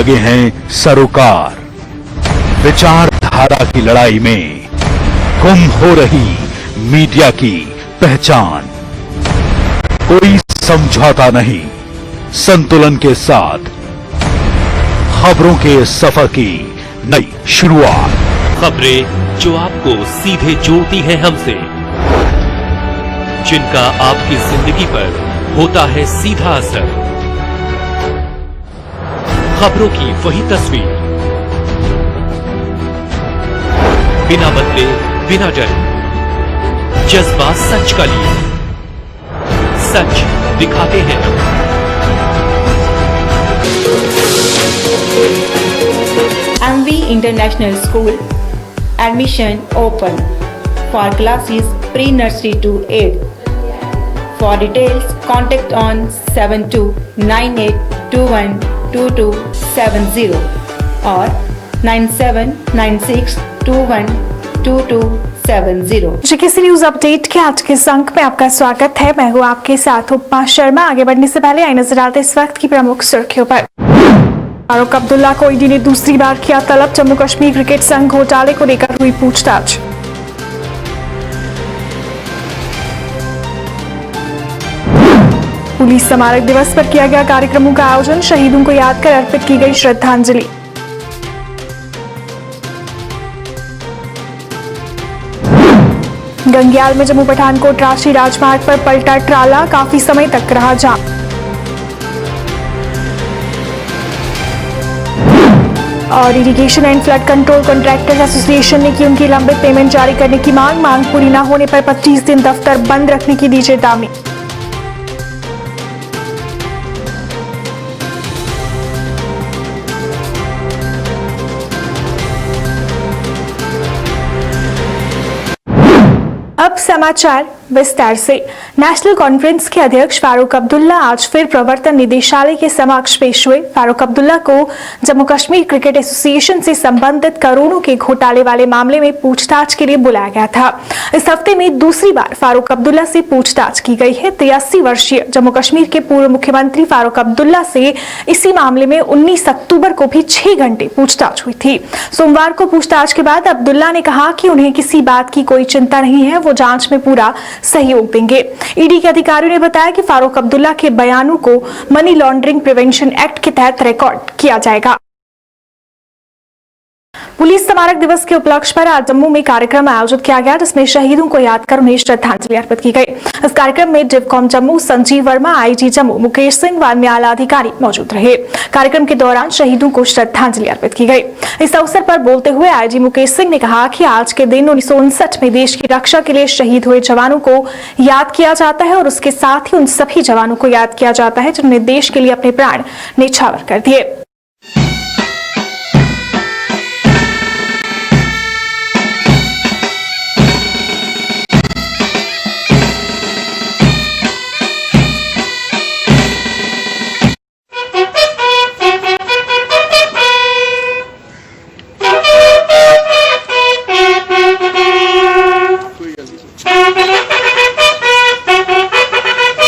लगे हैं सरोकार। विचारधारा की लड़ाई में गुम हो रही मीडिया की पहचान। कोई समझौता नहीं, संतुलन के साथ खबरों के सफर की नई शुरुआत। खबरें जो आपको सीधे जोड़ती हैं हमसे, जिनका आपकी जिंदगी पर होता है सीधा असर। खबरों की वही तस्वीर, बिना बदले बिना डरे, जज्बा सच का लिए, सच दिखाते हैं। MV International School admission open for classes pre-nursery to 8. For details, contact on 7298212270 or 9796212270। GKC news update के आज के अंक में आपका स्वागत है। मैं हूँ आपके साथ उपमा शर्मा। आगे बढ़ने से पहले आइए नजर डालते इस वक्त की प्रमुख सुर्खियों पर। फारूक अब्दुल्ला को ईडी ने दूसरी बार किया तलब। जम्मू कश्मीर क्रिकेट संघ घोटाले को लेकर हुई पूछताछ। पुलिस स्मारक दिवस पर किया गया कार्यक्रमों का आयोजन। शहीदों को याद कर अर्पित की गई श्रद्धांजलि। गंग्याल में जम्मू पठानकोट राष्ट्रीय राजमार्ग पर पलटा ट्राला, काफी समय तक रहा जाम। और irrigation and flood control contractors association ने की उनकी लंबित पेमेंट जारी करने की मांग पूरी न होने पर 25 दिन दफ्तर बंद रखने की दी चेतावनी। अब समाचार विस्तार से। नेशनल कॉन्फ्रेंस के अध्यक्ष फारूक अब्दुल्ला आज फिर प्रवर्तन निदेशालय के समक्ष पेश हुए। फारूक अब्दुल्ला को जम्मू कश्मीर क्रिकेट एसोसिएशन से संबंधित करोड़ों के घोटाले वाले मामले में पूछताछ के लिए बुलाया गया था। इस हफ्ते में दूसरी बार फारूक अब्दुल्ला से पूछताछ की गई है। 83 वर्षीय जम्मू कश्मीर के पूर्व मुख्यमंत्री फारूक अब्दुल्ला से इसी मामले में 19 अक्टूबर को भी 6 घंटे पूछताछ हुई थी। सोमवार को पूछताछ के बाद अब्दुल्ला ने कहा कि उन्हें किसी बात की कोई चिंता नहीं है, वो जांच में पूरा सहयोग देंगे। ईडी के अधिकारियों ने बताया कि फारूक अब्दुल्ला के बयानों को मनी लॉन्ड्रिंग प्रिवेंशन एक्ट के तहत रिकॉर्ड किया जाएगा। पुलिस स्मारक दिवस के उपलक्ष्य पर आज जम्मू में कार्यक्रम आयोजित किया गया, जिसमें शहीदों को याद कर उन्हें श्रद्धांजलि अर्पित की गई। इस कार्यक्रम में डिवकॉम जम्मू संजीव वर्मा, आईजी जम्मू मुकेश सिंह व अन्य आला अधिकारी मौजूद रहे। कार्यक्रम के दौरान शहीदों को श्रद्धांजलि अर्पित की गई। इस अवसर पर बोलते हुए आईजी मुकेश सिंह ने कहा कि आज के दिन 1959 में देश की रक्षा के लिए शहीद हुए जवानों को याद किया जाता है और उसके साथ ही उन सभी जवानों को याद किया जाता है जिन्होंने देश के लिए अपने प्राण न्यौछावर कर दिए।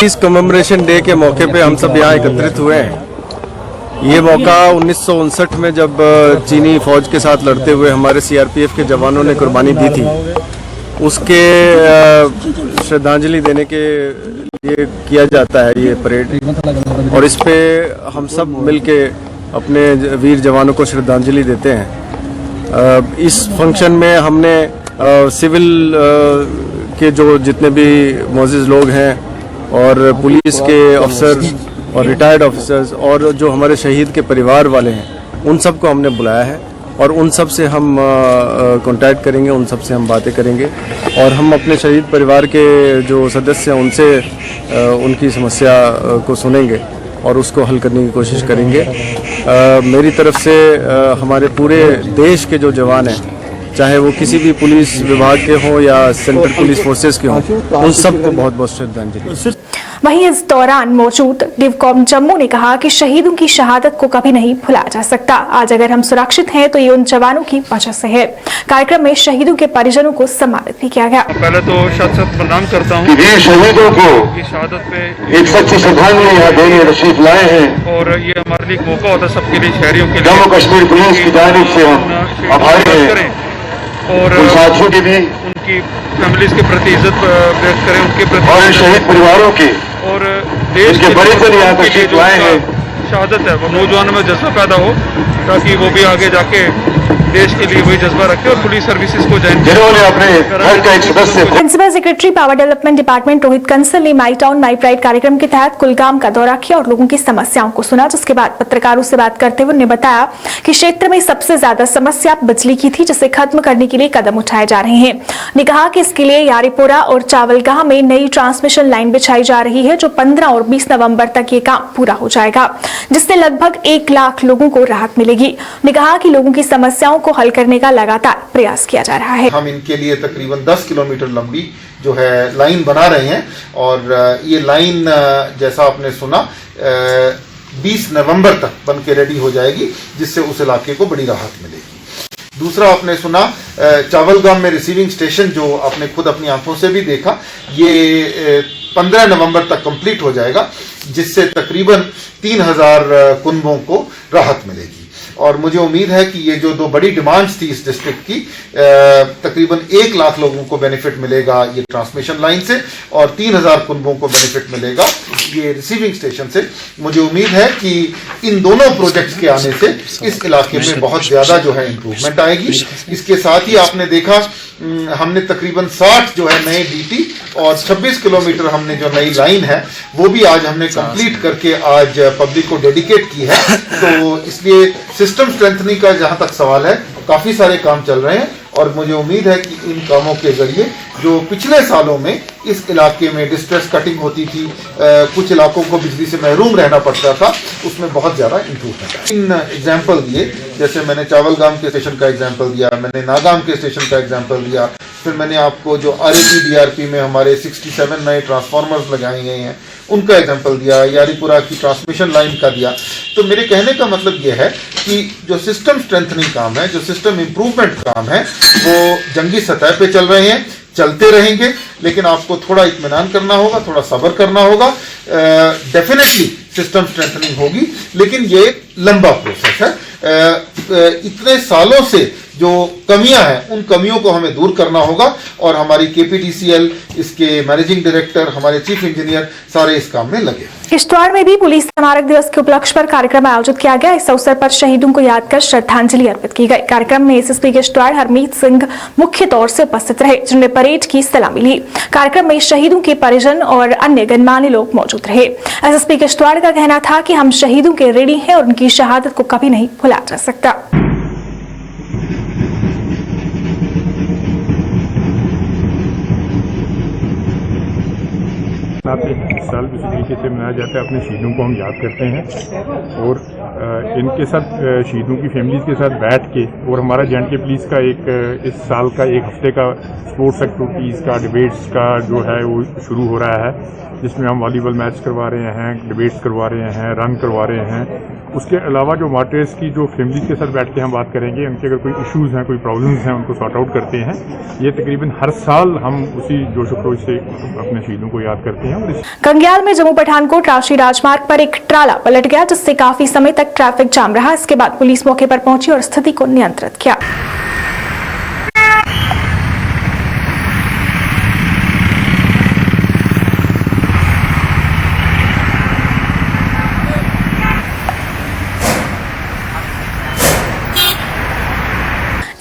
इस कमेमोरेशन डे के मौके पे हम सब यहाँ एकत्रित हुए हैं। ये मौका 1959 में जब चीनी फौज के साथ लड़ते हुए हमारे सीआरपीएफ के जवानों ने कुर्बानी दी थी, उसके श्रद्धांजलि देने के लिए किया जाता है ये परेड। और इस पे हम सब मिलके अपने वीर जवानों को श्रद्धांजलि देते हैं। इस फंक्शन में हमने सिविल के जो जितने भी मोअज़्ज़िज़ लोग हैं और पुलिस के अफसर और रिटायर्ड ऑफिसर्स और जो हमारे शहीद के परिवार वाले हैं, उन सबको हमने बुलाया है और उन सब से हम कांटेक्ट करेंगे, उन सब से हम बातें करेंगे और हम अपने शहीद परिवार के जो सदस्य हैं उनसे उनकी समस्या को सुनेंगे और उसको हल करने की कोशिश करेंगे। मेरी तरफ से हमारे पूरे देश के जो जवान हैं चाहे वो किसी भी पुलिस विभाग के हों या सेंट्रल पुलिस फोर्सेस के हों, उन सबको बहुत बहुत श्रद्धांजलि। वहीं इस दौरान मौजूद डिवकॉम जम्मू ने कहा कि शहीदों की शहादत को कभी नहीं भुला जा सकता। आज अगर हम सुरक्षित हैं तो ये उन जवानों की वजह से है। कार्यक्रम में शहीदों के परिजनों को सम्मानित भी किया गया। पहले तो शत प्रणाम करता हूँ वीर शहीदों को कि शहादत पे एक सच्ची श्रद्धांजलि यहाँ देने तशरीफ लाए हैं और ये हमारे लिए एक मौका होता है सबके लिए, शहरियों के लिए। जम्मू कश्मीर पुलिस की जानिब से हम आभारी हैं और उन साथियों की भी उनकी फैमिलीज के प्रति इज्जत व्यक्त करें, उनके प्रति और इन शहीद परिवारों की और देश के परिजन यहाँ के लिए तशरीफ जो लाए हैं। शहादत है वो नौजवानों में जज्बा पैदा हो ताकि वो भी आगे जाके देश के लिए वही जज्बा रखे और पुलिस सर्विसेज को जाए। जिन्होंने अपने घर का एक सदस्य principal secretary power development department Rohit Kansal ने माई टाउन माई प्राइड कार्यक्रम के तहत कुलगाम का दौरा किया और लोगों की समस्याओं को सुना, जिसके बाद पत्रकारों से बात करते हुए उन्होंने बताया कि क्षेत्र में सबसे ज्यादा समस्या बिजली की थी, जिसे खत्म करने के लिए कदम उठाए जा रहे हैं। उन्होंने कहा कि इसके लिए यारीपुरा और चावलगाह में नई ट्रांसमिशन लाइन बिछाई जा रही है, जो 15 और 20 नवंबर तक ये काम पूरा हो जाएगा, जिससे लगभग 1 लाख लोगों को राहत मिलेगी। उन्होंने कहा कि लोगों की समस्याओं को हल करने का लगातार प्रयास किया जा रहा है। हम इनके लिए तकरीबन 10 किलोमीटर लंबी जो है लाइन बना रहे हैं और ये लाइन जैसा आपने सुना 20 नवंबर तक बन के रेडी हो जाएगी, जिससे उस इलाके को बड़ी राहत मिलेगी। दूसरा आपने सुना चावलगाम में रिसीविंग स्टेशन, जो आपने खुद अपनी आंखों से भी देखा, ये 15 नवंबर तक कंप्लीट हो जाएगा, जिससे तकरीबन 3000 कुनबों को राहत मिलेगी। और मुझे उम्मीद है कि ये जो 2 बड़ी डिमांड्स थी इस डिस्ट्रिक्ट की, तकरीबन 1 लाख लोगों को बेनिफिट मिलेगा ये ट्रांसमिशन लाइन से और 3000 कुनबों को बेनिफिट मिलेगा ये रिसीविंग स्टेशन से। मुझे उम्मीद है कि इन दोनों प्रोजेक्ट्स के आने से इस इलाके में बहुत ज्यादा जो है इंप्रूवमेंट आएगी। इसके साथ ही आपने देखा हमने तकरीबन 60 जो है नए डीटी और 26 किलोमीटर हमने जो नई लाइन है वो भी आज हमने कंप्लीट करके आज पब्लिक को डेडिकेट की है। तो इसलिए सिस्टम स्ट्रेंथनिंग का जहां तक सवाल है, काफी सारे काम चल रहे हैं और मुझे उम्मीद है कि इन कामों के जरिए जो पिछले सालों में इस इलाके में डिस्ट्रेस कटिंग होती थी, कुछ इलाकों को बिजली से महरूम रहना पड़ता था, उसमें बहुत ज्यादा इंप्रूवमेंट है। इन एग्जाम्पल दिए, जैसे मैंने चावलगाम के स्टेशन का एग्जाम्पल दिया, मैंने नागाम के स्टेशन का एग्जाम्पल दिया, फिर मैंने आपको जो RAP DRP में हमारे 67 नए ट्रांसफार्मर्स लगाए गए हैं उनका एग्जाम्पल दिया, यारीपुरा की ट्रांसमिशन लाइन का दिया। तो मेरे कहने का मतलब यह है कि जो सिस्टम स्ट्रेंथनिंग काम है, जो सिस्टम इम्प्रूवमेंट काम है, वो जंगी सतह पे चल रहे हैं, चलते रहेंगे, लेकिन आपको थोड़ा इत्मीनान करना होगा, थोड़ा सब्र करना होगा। डेफिनेटली सिस्टम स्ट्रेंथनिंग होगी, लेकिन ये लंबा प्रोसेस है। इतने सालों से जो कमियां हैं उन कमियों को हमें दूर करना होगा और हमारी KPTCL, इसके मैनेजिंग डायरेक्टर, हमारे चीफ इंजीनियर सारे इस काम में लगे। किश्तवाड़ में भी पुलिस स्मारक दिवस के उपलक्ष्य पर कार्यक्रम आयोजित किया गया। इस अवसर पर शहीदों को याद कर श्रद्धांजलि अर्पित की गई। कार्यक्रम में SSP किश्तवाड़ हरमीत सिंह मुख्य तौर से उपस्थित रहे, जिन्होंने परेड की सलामी ली। कार्यक्रम में शहीदों के परिजन और अन्य गणमान्य लोग मौजूद रहे। SSP किश्तवाड़ का कहना था कि हम शहीदों के ऋणी हैं और उनकी शहादत को कभी नहीं भुला जा सकता। इस साल इस तरीके से मनाया जाता है, अपने शहीदों को हम याद करते हैं और इनके साथ शहीदों की फैमिलीज़ के साथ बैठ के, और हमारा J&K पुलिस का एक इस साल का 1 हफ्ते का स्पोर्ट्स एक्टिविटीज़ का डिबेट्स का जो है वो शुरू हो रहा है, जिसमें हम वॉलीबॉल मैच करवा रहे हैं, डिबेट्स करवा रहे हैं, रन करवा रहे हैं। उसके अलावा जो मार्टर्स की जो फैमिलीज़ के साथ बैठ के हम बात करेंगे, उनके अगर कोई इश्यूज़ हैं, कोई प्रॉब्लम्स हैं, उनको सॉर्ट आउट करते हैं। ये तकरीबन हर साल हम उसी जोश खरोश से अपने शहीदों को याद करते हैं। कंग्याल में जम्मू पठानकोट राष्ट्रीय राजमार्ग पर एक ट्राला पलट गया, जिससे काफी समय तक ट्रैफिक जाम रहा। इसके बाद पुलिस मौके पर पहुंची और स्थिति को नियंत्रित किया।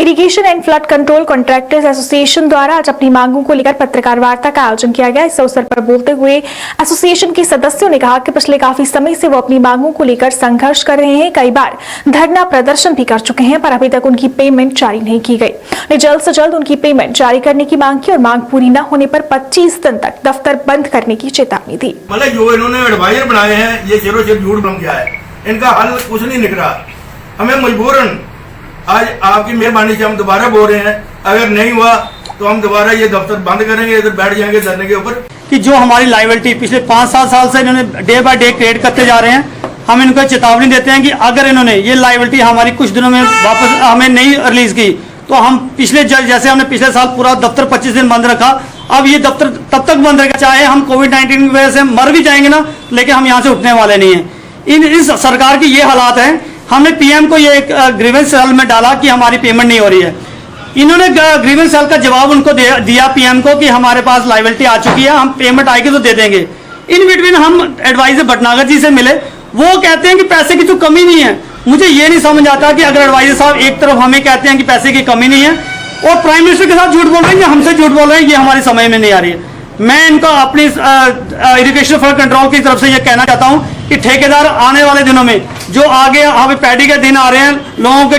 Irrigation and flood control contractors association द्वारा आज अपनी मांगों को लेकर पत्रकार वार्ता का आयोजन किया गया। इस अवसर पर बोलते हुए एसोसिएशन के सदस्यों ने कहा कि पिछले काफी समय से वो अपनी मांगों को लेकर संघर्ष कर रहे हैं, कई बार धरना प्रदर्शन भी कर चुके हैं, पर अभी तक उनकी पेमेंट जारी नहीं की गई। उन्हें जल्द से जल्द उनकी पेमेंट जारी करने की मांग की और मांग पूरी न होने पर 25 दिन तक दफ्तर बंद करने की चेतावनी दी। मतलब जो इन्होंने एडवाइजर बनाए हैं, ये सिरों से झूठ बन गया है, इनका हल कुछ नहीं निकला। हमें मजबूरन आज आपकी मेहरबानी से हम दोबारा बोल रहे हैं, अगर नहीं हुआ तो हम दोबारा ये दफ्तर बंद करेंगे, इधर बैठ जाएंगे धरने के ऊपर। कि जो हमारी लाइबिलिटी पिछले 5-7 साल से इन्होंने डे बाय डे क्रिएट करते जा रहे हैं, हम इनको चेतावनी देते हैं कि अगर इन्होंने ये लाइबिलिटी हमारी कुछ दिनों में वापस हमें नहीं रिलीज की तो हम पिछले जैसे हमने पिछले साल पूरा दफ्तर 25 दिन बंद रखा, अब ये दफ्तर तब तक बंद रहेगा चाहे हम कोविड-19 की वजह से मर भी जाएंगे ना, लेकिन हम यहाँ से उठने वाले नहीं है। इस सरकार की ये हालात हैं। हमने पीएम को ये एक ग्रीवेंस सेल में डाला कि हमारी पेमेंट नहीं हो रही है। इन्होंने ग्रीवेंस सेल का जवाब उनको दिया पीएम को कि हमारे पास लाइबिलिटी आ चुकी है, हम पेमेंट आएगी तो दे देंगे। इन बिटवीन हम एडवाइजर भटनागर जी से मिले, वो कहते हैं कि पैसे की तो कमी नहीं है। मुझे ये नहीं समझ आता कि अगर एडवाइजर साहब एक तरफ हमें कहते हैं कि पैसे की कमी नहीं है और प्राइम मिनिस्टर के साथ झूठ बोल रहे हैं या हमसे झूठ बोल रहे हैं, ये हमारी समझ में नहीं आ रही है। मैं इनको अपनी इरिगेशन फ्लड कंट्रोल की तरफ से ये कहना चाहता हूं कि ठेकेदार आने वाले दिनों में जो आगे अभी पैडी के दिन आ रहे हैं, लोगों के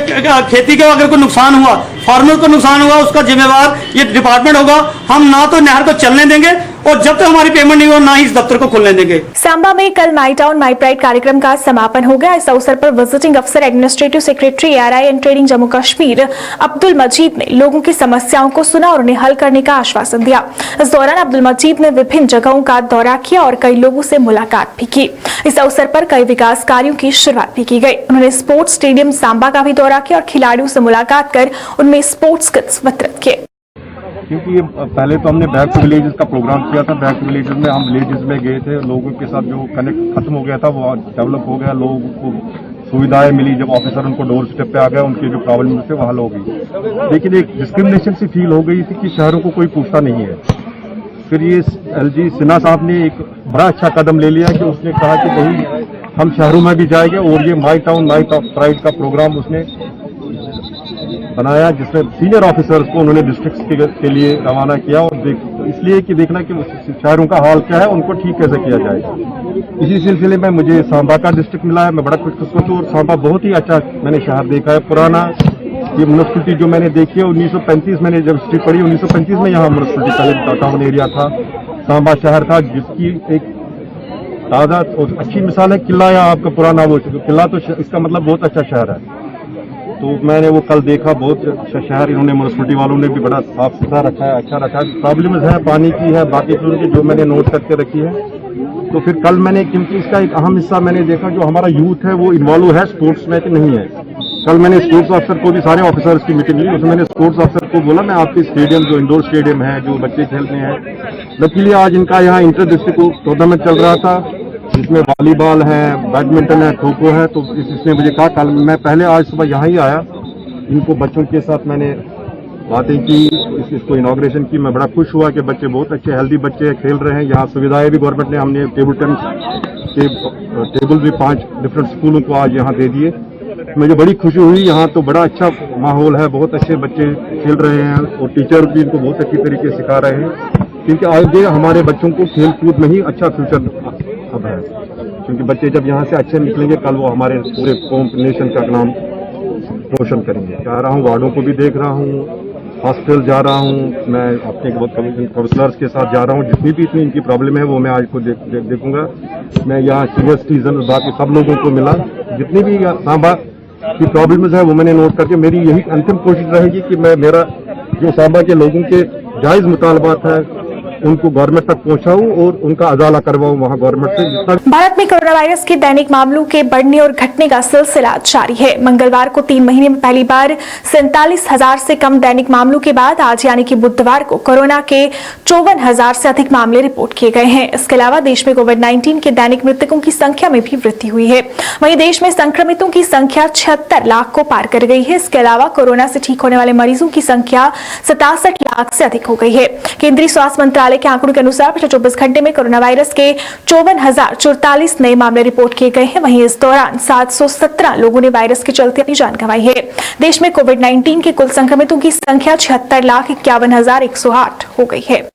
खेती के अगर कोई नुकसान हुआ, फार्मर को नुकसान हुआ, उसका जिम्मेवार ये डिपार्टमेंट होगा। हम ना तो नहर को चलने देंगे और जब तक हमारी पेमेंट नहीं हो ना ही इस दफ्तर को खुलने देंगे। सांबा में कल माई टाउन माई प्राइड कार्यक्रम का समापन हो गया। इस अवसर पर विजिटिंग अफसर administrative secretary ARI and trading Jammu Kashmir Abdul Majeed ने लोगों की समस्याओं को सुना और उन्हें हल करने का आश्वासन दिया। इस दौरान अब्दुल मजीद ने विभिन्न जगहों का दौरा किया और कई लोगों से मुलाकात भी की। इस अवसर पर कई विकास कार्यों की शुरुआत भी की गई। उन्होंने स्पोर्ट्स स्टेडियम सांबा का भी दौरा किया और खिलाड़ियों से मुलाकात कर उनमें स्पोर्ट्स किट्स वितरित किए। क्योंकि ये पहले तो हमने बैक टू विलेजेस का प्रोग्राम किया था। बैक टू विलेजेस में हम विलेजेस में गए थे, लोगों के साथ जो कनेक्ट खत्म हो गया था वो डेवलप हो गया, लोगों को सुविधाएं मिली। जब ऑफिसर उनको डोर स्टेप पे आ गया, उनके जो प्रॉब्लम थे वो हल हो गई। लेकिन एक डिस्क्रिमिनेशन सी फील हो गई थी कि शहरों को कोई पूछता नहीं है। फिर ये LG सिन्हा साहब ने एक बड़ा अच्छा कदम ले लिया कि उसने कहा कि भाई हम शहरों में भी जाएंगे और ये माई टाउन माई प्राइड का प्रोग्राम उसने बनाया, जिसमें सीनियर ऑफिसर्स को उन्होंने डिस्ट्रिक्ट के लिए रवाना किया और इसलिए कि देखना कि शहरों का हाल क्या है, उनको ठीक कैसे किया जाए। इसी सिलसिले में मुझे सांबा का डिस्ट्रिक्ट मिला है। मैं बड़ा खुशकिस्मत हूँ और सांबा बहुत ही अच्छा मैंने शहर देखा है। पुराना ये म्यूनिसिपलिटी जो मैंने देखी है 1935 मैंने जब हिस्ट्री पढ़ी 1935 में यहाँ म्यूनिसिपलिटी पहले टाउन एरिया था, सांबा शहर था, जिसकी एक ताज़ा और अच्छी मिसाल है किला या आपका पुराना वो किला, तो इसका मतलब बहुत अच्छा शहर है। तो मैंने वो कल देखा, बहुत अच्छा शहर इन्होंने म्यूनिसिपलिटी वालों ने भी बड़ा साफ सुथरा रखा है, अच्छा रखा है। प्रॉब्लम्स है पानी की है, बाकी चीज़ों की जो मैंने नोट करके रखी है। तो फिर कल मैंने क्योंकि इसका एक अहम हिस्सा मैंने देखा जो हमारा यूथ है वो इन्वॉल्व है स्पोर्ट्स में कि नहीं है। कल मैंने स्पोर्ट्स ऑफिसर को भी सारे ऑफिसर्स की मीटिंग ली, उसमें मैंने स्पोर्ट्स ऑफिसर को बोला मैं आपके स्टेडियम जो इंडोर स्टेडियम है जो बच्चे खेलते हैं, लकीली आज इनका यहाँ इंटर डिस्ट्रिक्ट टूर्नामेंट चल रहा था जिसमें वॉलीबॉल है, बैडमिंटन है, खो खो है। तो इसने मुझे कहा कल मैं पहले आज सुबह यहाँ ही आया, इनको बच्चों के साथ मैंने बातें की, इसको इनॉग्रेशन की। मैं बड़ा खुश हुआ कि बच्चे बहुत अच्छे हेल्दी बच्चे खेल रहे हैं। यहाँ सुविधाएं भी गवर्नमेंट ने हमने टेबल टेनिस के टेबल भी 5 डिफरेंट स्कूलों को आज यहाँ दे दिए। मुझे बड़ी खुशी हुई। यहाँ तो बड़ा अच्छा माहौल है, बहुत अच्छे बच्चे खेल रहे हैं और टीचर भी इनको बहुत अच्छी तरीके से सिखा रहे हैं, क्योंकि आगे हमारे बच्चों को खेल कूद में ही अच्छा फ्यूचर अब है। क्योंकि बच्चे जब यहाँ से अच्छे निकलेंगे कल वो हमारे पूरे कौम नेशन का नाम रोशन करेंगे। जा रहा हूँ, वार्डों को भी देख रहा हूँ, हॉस्पिटल जा रहा हूँ, मैं अपने काउंसलर्स के साथ जा रहा हूँ। जितनी भी इतनी इनकी प्रॉब्लम है वो मैं आज को देखूंगा। मैं यहाँ सीनियर सिटीजन बाकी सब लोगों को मिला, जितनी भी सांबा की प्रॉब्लम्स है वो मैंने नोट करके मेरी यही अंतिम कोशिश रहेगी कि मैं मेरा जो सांबा के लोगों के जायज मुतालबात है उनको गवर्नमेंट तक पहुंचाऊं और उनका अजाला करवाऊं वहां गवर्नमेंट से जितना। भारत में कोरोना वायरस के दैनिक मामलों के बढ़ने और घटने का सिलसिला जारी है। मंगलवार को 3 महीने में पहली बार 47,000 से कम दैनिक मामलों के बाद आज यानी कि बुधवार को कोरोना के 54,000 से अधिक मामले रिपोर्ट किए गए हैं। इसके अलावा देश में कोविड-19 के दैनिक मृतकों की संख्या में भी वृद्धि हुई है। वहीं देश में संक्रमितों की संख्या 76 लाख को पार कर गई है। इसके अलावा कोरोना से ठीक होने वाले मरीजों की संख्या 67 लाख से अधिक हो गई है। केंद्रीय स्वास्थ्य मंत्रालय के आंकड़ों के अनुसार पिछले 24 घंटे में कोरोना वायरस के 54,044 नए मामले रिपोर्ट किए गए हैं। वहीं इस दौरान 717 लोगों ने वायरस के चलते अपनी जान गंवाई है। देश में कोविड-19 के कुल संक्रमितों की संख्या 76,51,108 हो गई है।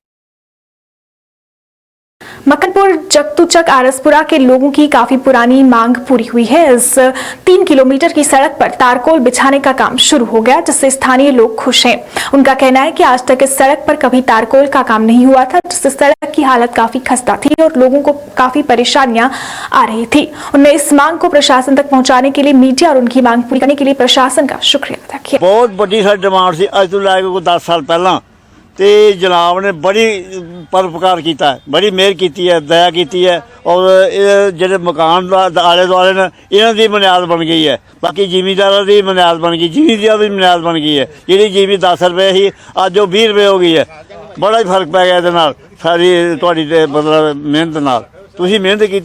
मक्खनपुर जगतुचक आरसपुरा के लोगों की काफी पुरानी मांग पूरी हुई है। इस 3 किलोमीटर की सड़क पर तारकोल बिछाने का काम शुरू हो गया, जिससे स्थानीय लोग खुश हैं। उनका कहना है कि आज तक इस सड़क पर कभी तारकोल का काम नहीं हुआ था, जिससे सड़क की हालत काफी खस्ता थी और लोगों को काफी परेशानियां आ रही थी। उन्होंने इस मांग को प्रशासन तक पहुंचाने के लिए मीडिया और उनकी मांग पूरी करने के लिए प्रशासन का शुक्रिया अदा किया। बहुत बड़ी साडी डिमांड सी, अज तो लैके कोई 10 साल पहला ते जनाब ने बड़ी परोपकार किया है, बड़ी मेहर की है, दया की है और जेडे मकान आले दुआले ने इन्हों की बुनियाद बन गई है। बाकी जिमीदारों की बुनियाद बन गई, जिमीदार की बुनियाद बन गई है। जी जिमी 10 रुपये ही अज वो 20 रुपये हो गई है। बड़ा ही फर्क पै गया ये सारी तुहाडी मतलब मेहनत नाल। तुसीं मेहनत की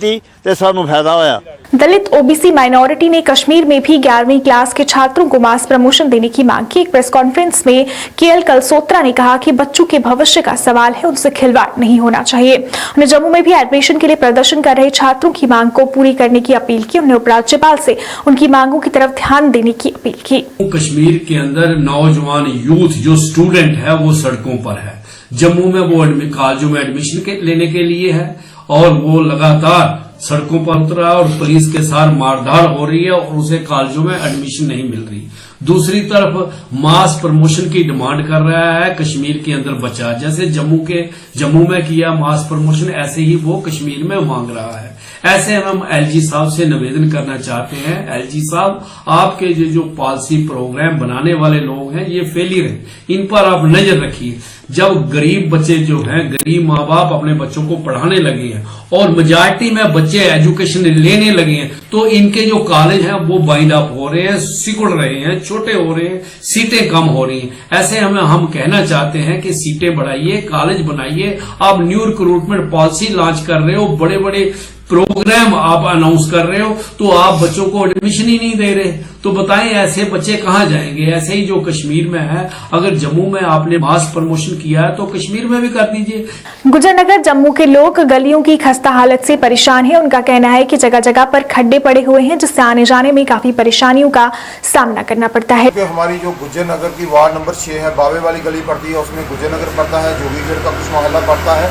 ते सानूं फायदा होया। दलित ओबीसी माइनॉरिटी ने कश्मीर में भी 11वीं क्लास के छात्रों को मास प्रमोशन देने की मांग की। एक प्रेस कॉन्फ्रेंस में केएल कलसोत्रा ने कहा कि बच्चों के भविष्य का सवाल है, उनसे खिलवाड़ नहीं होना चाहिए। उन्होंने जम्मू में भी एडमिशन के लिए प्रदर्शन कर रहे छात्रों की मांग को पूरी करने की अपील की। उन्होंने उपराज्यपाल से उनकी मांगों की तरफ ध्यान देने की अपील की। कश्मीर के अंदर नौजवान यूथ जो स्टूडेंट है वो सड़कों पर है। जम्मू में वो कॉलेजों में एडमिशन लेने के लिए है और वो लगातार सड़कों पर उतरा और पुलिस के साथ मारधाड़ हो रही है और उसे कॉलेजों में एडमिशन नहीं मिल रही। दूसरी तरफ मास प्रमोशन की डिमांड कर रहा है कश्मीर के अंदर बच्चा, जैसे जम्मू में किया मास प्रमोशन, ऐसे ही वो कश्मीर में मांग रहा है। ऐसे हम एलजी साहब से निवेदन करना चाहते हैं, एलजी साहब आपके जो पॉलिसी प्रोग्राम बनाने वाले लोग हैं ये फेलियर है, इन पर आप नजर रखिए। जब गरीब बच्चे जो हैं, गरीब माँ बाप अपने बच्चों को पढ़ाने लगे हैं और मेजॉरिटी में बच्चे एजुकेशन लेने लगे हैं, तो इनके जो कॉलेज हैं वो बाइंड अप हो रहे हैं, सिकुड़ रहे हैं, छोटे हो रहे हैं, सीटें कम हो रही हैं। ऐसे हम कहना चाहते हैं कि सीटें बढ़ाइए, कॉलेज बनाइए। आप न्यू रिक्रूटमेंट पॉलिसी लॉन्च कर रहे हो, बड़े बड़े प्रोग्राम आप अनाउंस कर रहे हो, तो आप बच्चों को एडमिशन ही नहीं दे रहे। तो बताएं ऐसे बच्चे कहां जाएंगे? ऐसे ही जो कश्मीर में है, अगर जम्मू में आपने मास प्रमोशन किया है तो कश्मीर में भी कर दीजिए। गुजरनगर जम्मू के लोग गलियों की खस्ता हालत से परेशान हैं। उनका कहना है कि जगह जगह पर खड्डे पड़े हुए हैं, जिससे आने जाने में काफी परेशानियों का सामना करना पड़ता है। हमारी जो गुजरनगर की वार्ड नंबर 6 है, बावे वाली गली पड़ती है, उसमें गुजरनगर पड़ता है, जोगीगढ़ का कुछ मोहल्ला पड़ता है।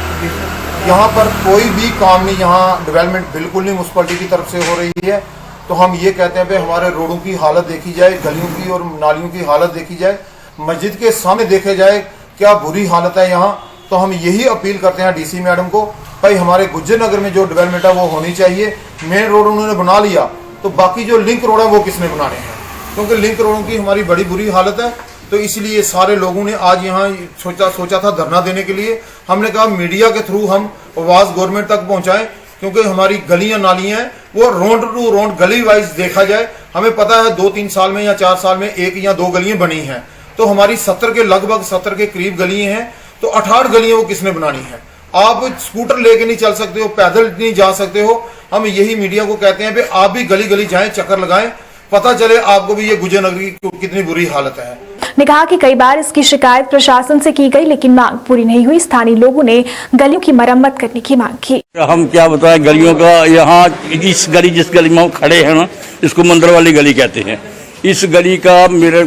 यहाँ पर कोई भी काम नहीं, यहाँ डेवलपमेंट बिल्कुल नहीं म्युनिसिपैलिटी की तरफ से हो रही है। तो हम ये कहते हैं भाई हमारे रोडों की हालत देखी जाए, गलियों की और नालियों की हालत देखी जाए, मस्जिद के सामने देखे जाए क्या बुरी हालत है यहाँ। तो हम यही अपील करते हैं डीसी मैडम को, भाई हमारे गुजरनगर में जो डेवलपमेंट है वो होनी चाहिए। मेन रोड उन्होंने बना लिया, तो बाकी जो लिंक रोड है वो किसने बनाने हैं, क्योंकि लिंक रोडों की हमारी बड़ी बुरी हालत है। तो इसलिए सारे लोगों ने आज यहाँ सोचा था धरना देने के लिए। हमने कहा मीडिया के थ्रू हम आवाज गवर्नमेंट तक पहुंचाएं, क्योंकि हमारी गलियां नालियां हैं वो रोड टू रोड गली वाइज देखा जाए। हमें पता है 2-3 साल में या 4 साल में 1 या 2 गलियां बनी हैं, तो हमारी 70 के लगभग 70 के करीब गलियां हैं। तो 68 गलियां वो किसने बनानी है? आप स्कूटर लेके नहीं चल सकते हो, पैदल नहीं जा सकते हो। हम यही मीडिया को कहते हैं आप भी गली गली जाएं, चक्कर लगाएं, पता चले आपको भी ये गुजरनगर की कितनी बुरी हालत है। ने कहा कि कई बार इसकी शिकायत प्रशासन से की गई, लेकिन मांग पूरी नहीं हुई। स्थानीय लोगों ने गलियों की मरम्मत करने की मांग की। हम क्या बताएं गलियों का, यहाँ इस गली जिस गली में हम खड़े हैं ना, इसको मंदिर वाली गली कहते हैं। इस गली का मेरा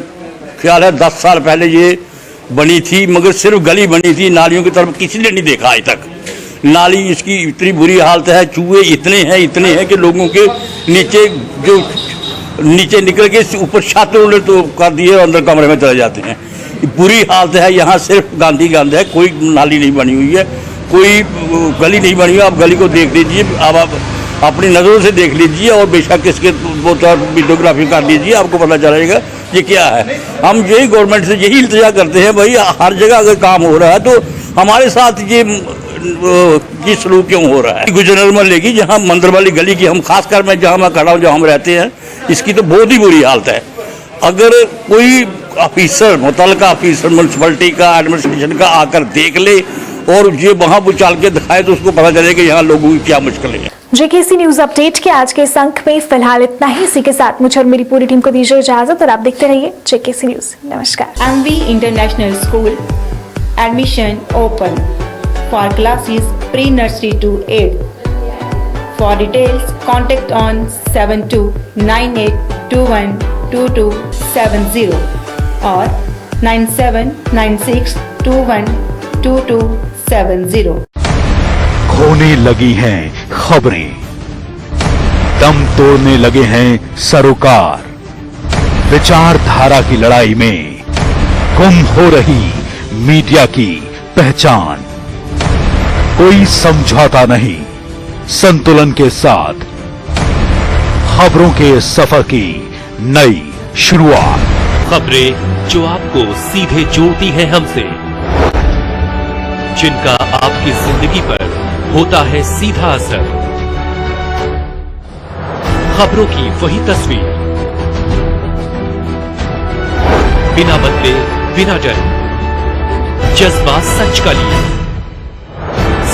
ख्याल है 10 साल पहले ये बनी थी, मगर सिर्फ गली बनी थी, नालियों की तरफ किसी ने नहीं देखा आज तक। नाली इसकी इतनी बुरी हालत है, चूहे इतने हैं कि लोगों के नीचे निकल के ऊपर छत तो कर दिए, अंदर कमरे में चले जाते हैं। बुरी हालत है यहाँ, सिर्फ गांधी गंद है, कोई नाली नहीं बनी हुई है, कोई गली नहीं बनी हुई। आप गली को देख लीजिए, आप अपनी नज़रों से देख लीजिए और बेशक इसके वीडियोग्राफी कर लीजिए, आपको पता चलेगा ये क्या है। हम यही गवर्नमेंट से यही इल्तिजा करते हैं, भाई हर जगह अगर काम हो रहा है तो हमारे साथ ये सलूक क्यों हो रहा है। गुजरनगर मोहल्ले की जहाँ मंदिर वाली गली की, हम खासकर मैं जहाँ मैं खड़ा हूँ, जहाँ हम रहते हैं, इसकी तो बहुत ही बुरी हालत है। अगर कोई ऑफिसर, मुतल्लिका ऑफिसर म्यूनसिपलिटी का, एडमिनिस्ट्रेशन का आकर देख ले और ये वहाँ वो चल के दिखाए तो उसको पता चलेगा यहाँ लोगों की क्या मुश्किलें हैं। जेकेसी न्यूज अपडेट के आज के इस अंक में फिलहाल इतना ही। इसी के साथ मुझे और मेरी पूरी टीम को दीजिए इजाजत और आप देखते रहिए जेकेसी न्यूज। नमस्कार। MV international school admission open for classes pre-nursery to 8. For details, contact on 7298212270 or 9796212270. होने लगी हैं खबरें, दम तोड़ने लगे हैं सरोकार। विचारधारा की लड़ाई में गुम हो रही मीडिया की पहचान। कोई समझौता नहीं, संतुलन के साथ खबरों के सफर की नई शुरुआत। खबरें जो आपको सीधे जोड़ती हैं हमसे, जिनका आपकी जिंदगी पर होता है सीधा असर। खबरों की वही तस्वीर, बिना बदले बिना डरे, जज्बा सच का लिए,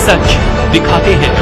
सच दिखाते हैं।